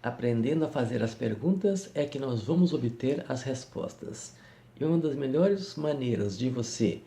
Aprendendo a fazer as perguntas é que nós vamos obter as respostas. E uma das melhores maneiras de você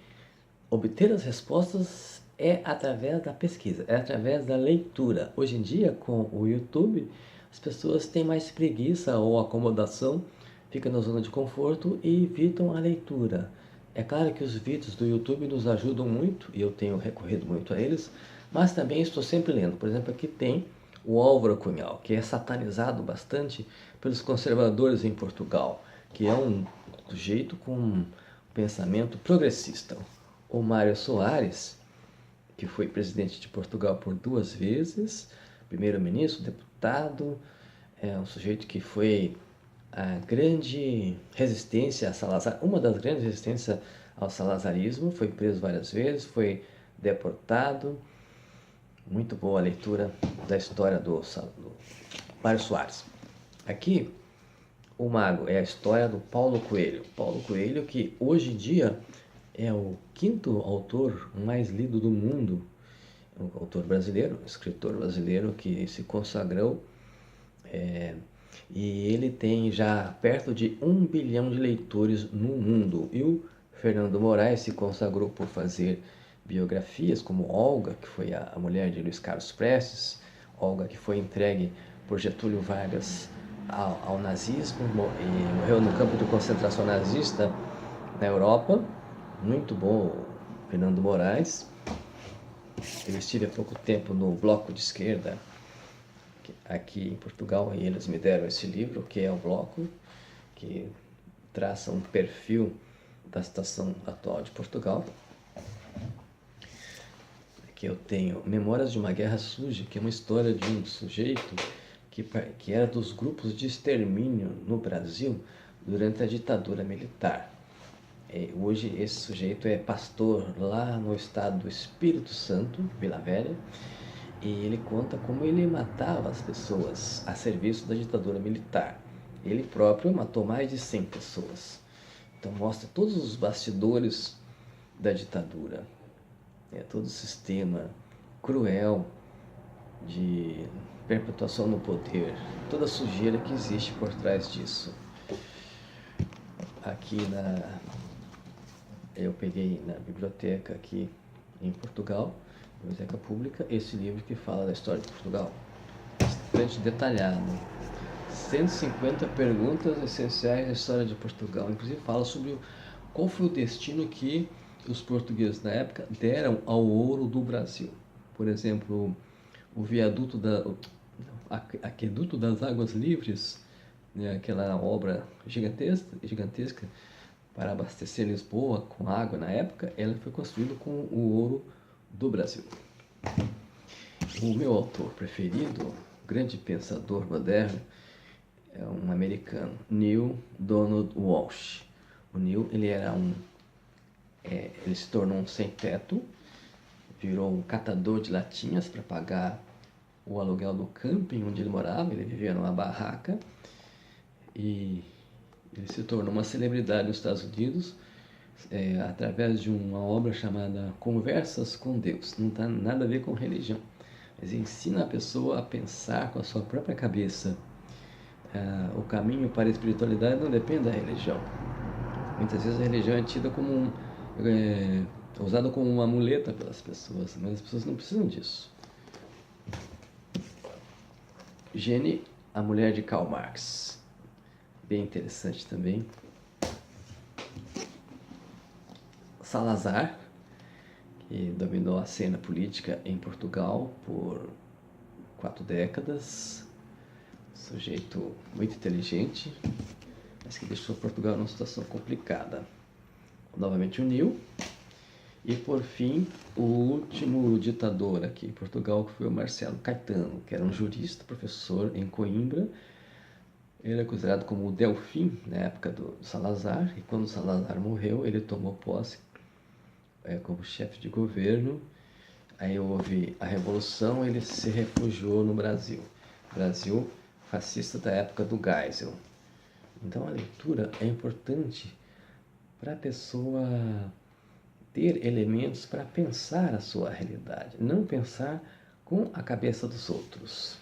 obter as respostas é através da pesquisa, é através da leitura. Hoje em dia, com o YouTube, as pessoas têm mais preguiça ou acomodação, ficam na zona de conforto e evitam a leitura. É claro que os vídeos do YouTube nos ajudam muito, e eu tenho recorrido muito a eles, mas também estou sempre lendo. Por exemplo, aqui tem o Álvaro Cunhal, que é satanizado bastante pelos conservadores em Portugal, que é um sujeito com um pensamento progressista. O Mário Soares, que foi presidente de Portugal por 2 vezes, primeiro-ministro, deputado, é um sujeito que foi a grande resistência a Salazar, uma das grandes resistências ao salazarismo, foi preso várias vezes, foi deportado. Muito boa a leitura da história do Mário Soares. Aqui, o Mago é a história do Paulo Coelho. Paulo Coelho, que hoje em dia é o 5º autor mais lido do mundo, um autor brasileiro, um escritor brasileiro que se consagrou, e ele tem já perto de 1 bilhão de leitores no mundo. E o Fernando Moraes se consagrou por fazer biografias como Olga, que foi a mulher de Luiz Carlos Prestes, Olga que foi entregue por Getúlio Vargas ao nazismo e morreu no campo de concentração nazista na Europa. Muito bom, Fernando Moraes. Eu estive há pouco tempo no Bloco de Esquerda, aqui em Portugal, e eles me deram esse livro, que é o Bloco, que traça um perfil da situação atual de Portugal. Aqui eu tenho Memórias de uma Guerra Suja, que é uma história de um sujeito que era dos grupos de extermínio no Brasil durante a ditadura militar. Hoje esse sujeito é pastor lá no estado do Espírito Santo, Vila Velha, e ele conta como ele matava as pessoas a serviço da ditadura militar. Ele próprio matou mais de 100 pessoas. Então mostra todos os bastidores da ditadura, todo o sistema cruel de perpetuação no poder, toda a sujeira que existe por trás disso. Aqui eu peguei na biblioteca aqui em Portugal, biblioteca pública, esse livro que fala da história de Portugal, bastante detalhado. 150 perguntas essenciais da história de Portugal, inclusive fala sobre qual foi o destino que os portugueses na época deram ao ouro do Brasil. Por exemplo, o Aqueduto das Águas Livres, né, aquela obra gigantesca para abastecer Lisboa com água na época, ela foi construída com o ouro do Brasil. O meu autor preferido, grande pensador moderno, é um americano, Neil Donald Walsh. O Neil, ele se tornou um sem-teto, virou um catador de latinhas para pagar o aluguel do camping onde ele morava. Ele vivia numa barraca e ele se tornou uma celebridade nos Estados Unidos através de uma obra chamada Conversas com Deus. Não tem nada a ver com religião, mas ensina a pessoa a pensar com a sua própria cabeça. O caminho para a espiritualidade não depende da religião. Muitas vezes a religião é tida como usada como uma muleta pelas pessoas, mas as pessoas não precisam disso. Jenny, a mulher de Karl Marx, bem interessante também. Salazar, que dominou a cena política em Portugal por 4 décadas, sujeito muito inteligente, mas que deixou Portugal numa situação complicada. Novamente o Neil. E por fim, o último ditador aqui em Portugal, que foi o Marcelo Caetano, que era um jurista, professor em Coimbra. Ele é considerado como o Delfim na época do Salazar, e quando Salazar morreu, ele tomou posse como chefe de governo. Aí houve a Revolução, ele se refugiou no Brasil. Brasil fascista da época do Geisel. Então a leitura é importante para a pessoa ter elementos para pensar a sua realidade, não pensar com a cabeça dos outros.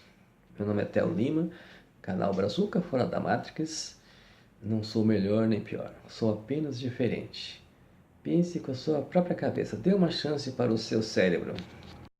Meu nome é Theo Lima, Canal Brazuca fora da Matrix. Não sou melhor nem pior, sou apenas diferente. Pense com a sua própria cabeça, dê uma chance para o seu cérebro.